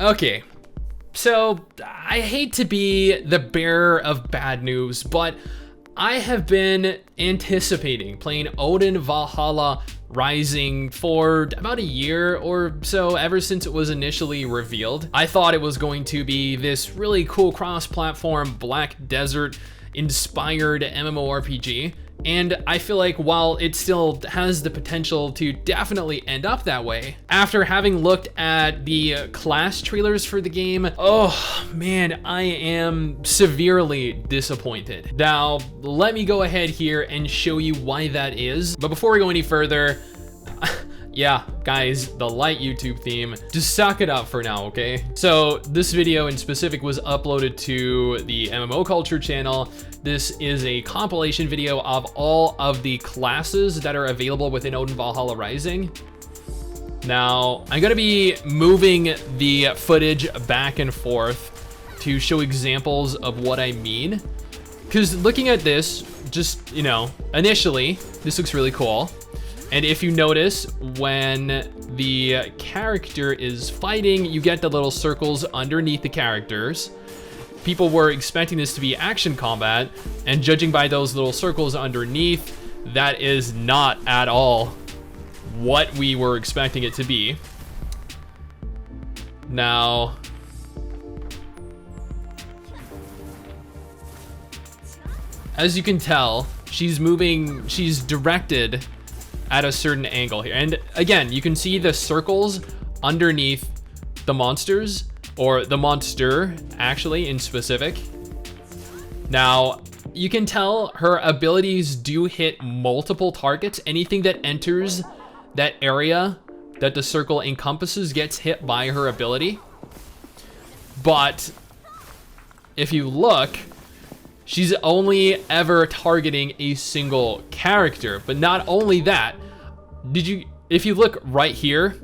Okay, so I hate to be the bearer of bad news, but I have been anticipating playing ODIN Valhalla Rising for about a year or so, ever since it was initially revealed. I thought it was going to be this really cool cross-platform Black Desert inspired MMORPG. And I feel like while it still has the potential to definitely end up that way, after having looked at the class trailers for the game, oh man, I am severely disappointed. Now, let me go ahead here and show you why that is. But before we go any further, yeah, guys, the light YouTube theme, just suck it up for now, okay? So this video in specific was uploaded to the MMO Culture channel. This is a compilation video of all of the classes that are available within ODIN Valhalla Rising. Now, I'm gonna be moving the footage back and forth to show examples of what I mean. Because looking at this, just, you know, initially, this looks really cool. And if you notice, when the character is fighting, you get the little circles underneath the characters. People were expecting this to be action combat, and judging by those little circles underneath, that is not at all what we were expecting it to be. Now, as you can tell, she's directed at a certain angle here. And again, you can see the circles underneath the monsters, or the monster actually in specific. Now, you can tell her abilities do hit multiple targets. Anything that enters that area that the circle encompasses gets hit by her ability. But if you look, she's only ever targeting a single character. But not only that, if you look right here,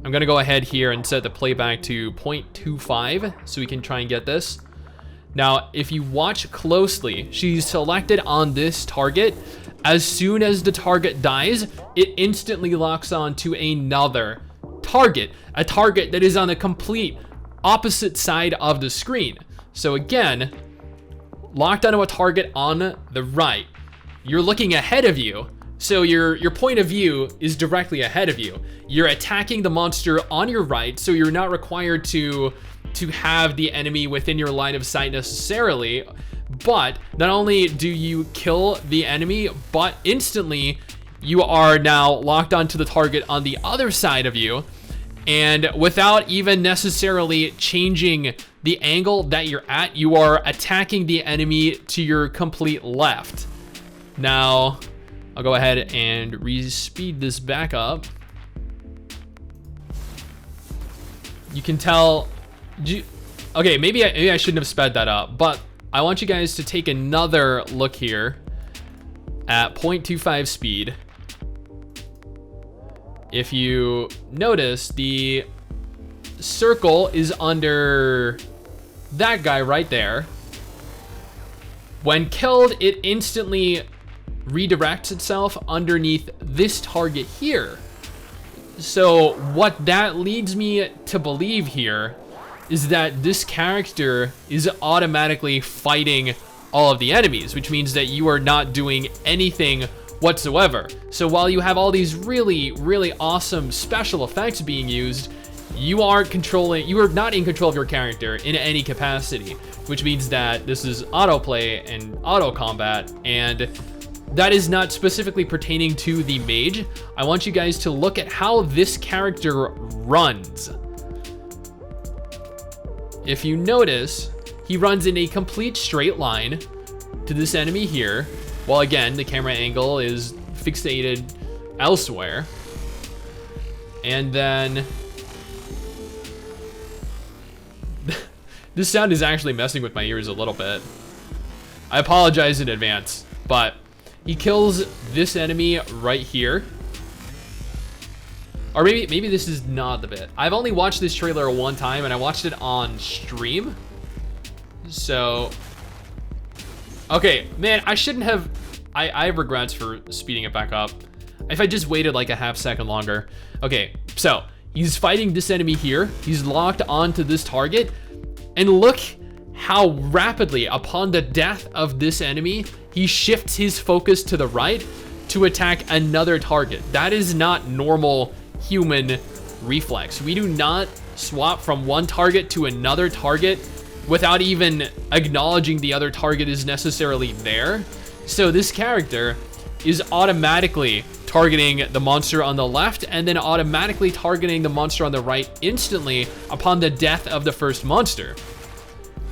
I'm gonna go ahead here and set the playback to 0.25 so we can try and get this. Now, if you watch closely, she's selected on this target. As soon as the target dies, it instantly locks on to another target, a target that is on the complete opposite side of the screen. So again, locked onto a target on the right. You're looking ahead of you, so your point of view is directly ahead of you. You're attacking the monster on your right, so you're not required to have the enemy within your line of sight necessarily. But not only do you kill the enemy, but instantly you are now locked onto the target on the other side of you, and without even necessarily changing the angle that you're at, you are attacking the enemy to your complete left. Now, I'll go ahead and re-speed this back up. You can tell, okay, maybe I shouldn't have sped that up, but I want you guys to take another look here at 0.25 speed. If you notice, the circle is under that guy right there. When killed, it instantly redirects itself underneath this target here. So what that leads me to believe here is that this character is automatically fighting all of the enemies, which means that you are not doing anything whatsoever. So while you have all these really, really awesome special effects being used, you are not in control of your character in any capacity, which means that this is autoplay and auto combat, and that is not specifically pertaining to the mage. I want you guys to look at how this character runs. If you notice, he runs in a complete straight line to this enemy here, while again, the camera angle is fixated elsewhere. And then this sound is actually messing with my ears a little bit. I apologize in advance, but he kills this enemy right here. Or maybe this is not the bit. I've only watched this trailer one time, and I watched it on stream. So, okay, man, I shouldn't have. I have regrets for speeding it back up. If I just waited like a half second longer. Okay, so He's fighting this enemy here. He's locked onto this target. And look how rapidly, upon the death of this enemy, he shifts his focus to the right to attack another target. That is not normal human reflex. We do not swap from one target to another target without even acknowledging the other target is necessarily there. So this character is automatically targeting the monster on the left and then automatically targeting the monster on the right instantly upon the death of the first monster.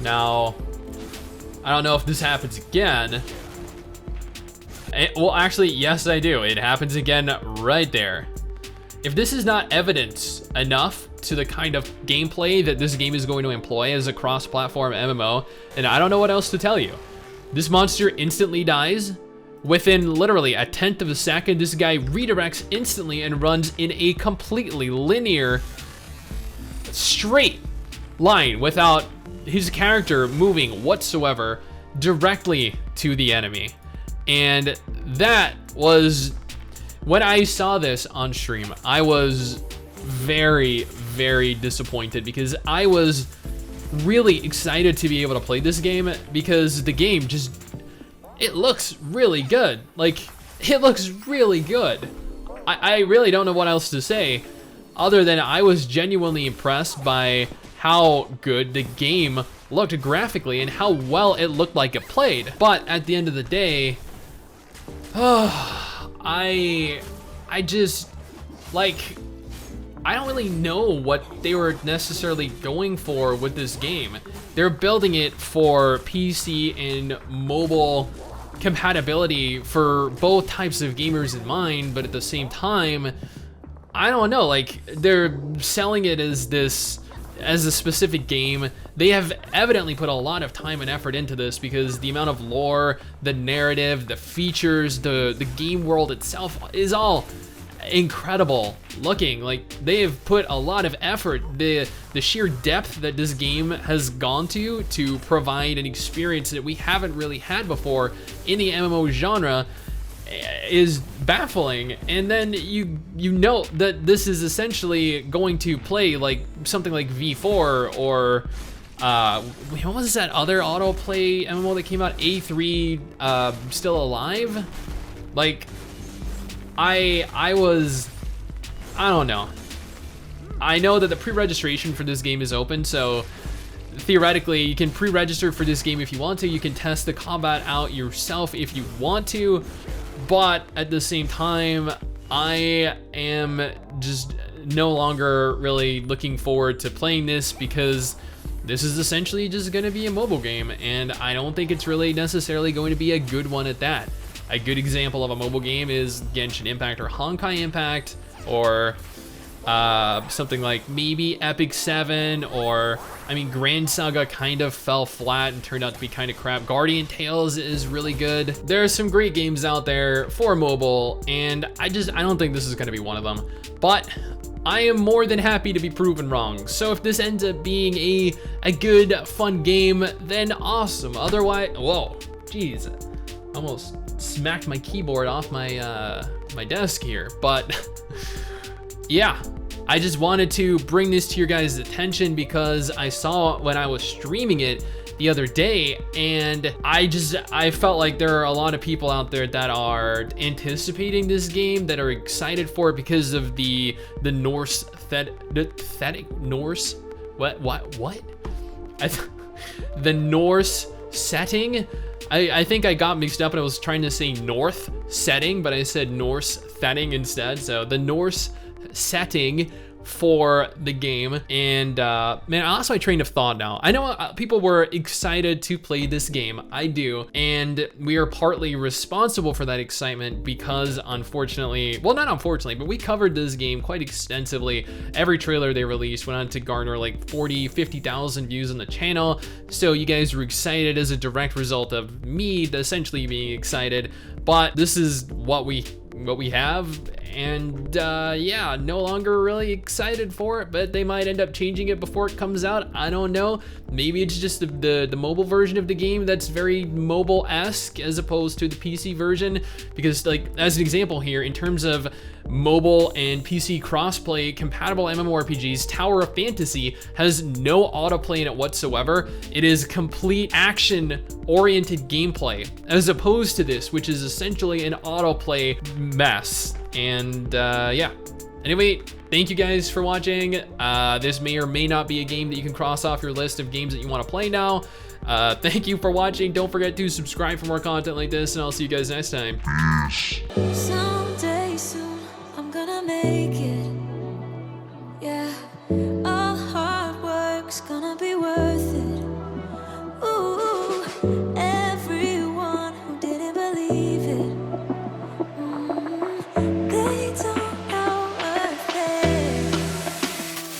Now, I don't know if this happens again. Well, actually, yes, I do. It happens again right there. If this is not evidence enough to the kind of gameplay that this game is going to employ as a cross-platform MMO, then I don't know what else to tell you. This monster instantly dies. Within literally a tenth of a second, this guy redirects instantly and runs in a completely linear, straight line without his character moving whatsoever directly to the enemy. And that was, when I saw this on stream, I was very, very disappointed because I was really excited to be able to play this game because the game just, it looks really good. Like, it looks really good. I really don't know what else to say other than I was genuinely impressed by how good the game looked graphically and how well it looked like it played. But at the end of the day, I just, like, I don't really know what they were necessarily going for with this game. They're building it for PC and mobile compatibility for both types of gamers in mind, but at the same time, I don't know, like, they're selling it as this, as a specific game. They have evidently put a lot of time and effort into this because the amount of lore, the narrative, the features, the game world itself is all incredible looking. Like, they have put a lot of effort. The sheer depth that this game has gone to provide an experience that we haven't really had before in the MMO genre is baffling. And then you know that this is essentially going to play like something like V4 or what was that other autoplay MMO that came out, A3 Still Alive? Like, I don't know. I know that the pre-registration for this game is open, so theoretically you can pre-register for this game if you want to. You can test the combat out yourself if you want to, but at the same time, I am just no longer really looking forward to playing this because this is essentially just going to be a mobile game, and I don't think it's really necessarily going to be a good one at that. A good example of a mobile game is Genshin Impact or Honkai Impact, or something like maybe Epic 7, or, I mean, Grand Saga kind of fell flat and turned out to be kind of crap. Guardian Tales is really good. There are some great games out there for mobile, and I don't think this is going to be one of them. But I am more than happy to be proven wrong. So if this ends up being a good, fun game, then awesome. Otherwise, whoa, jeez, almost smacked my keyboard off my my desk here. But yeah, I just wanted to bring this to your guys' attention because I saw when I was streaming it the other day, and I felt like there are a lot of people out there that are anticipating this game, that are excited for it because of the Norse Norse the Norse setting. I think I got mixed up and I was trying to say North setting, but I said Norse setting instead. So the Norse setting for the game. And man, I lost my train of thought now. I know people were excited to play this game. I do, and we are partly responsible for that excitement because unfortunately, well, not unfortunately, but we covered this game quite extensively. Every trailer they released went on to garner like 40-50,000 views on the channel, so you guys were excited as a direct result of me essentially being excited. But this is what we have, and yeah, no longer really excited for it, but they might end up changing it before it comes out. I don't know. Maybe it's just the mobile version of the game that's very mobile-esque as opposed to the PC version, because, like, as an example here, in terms of mobile and PC crossplay compatible MMORPGs, Tower of Fantasy has no autoplay in it whatsoever. It is complete action-oriented gameplay, as opposed to this, which is essentially an autoplay mess. And yeah. Anyway, thank you guys for watching. This may or may not be a game that you can cross off your list of games that you want to play now. Thank you for watching. Don't forget to subscribe for more content like this, and I'll see you guys next time. Peace.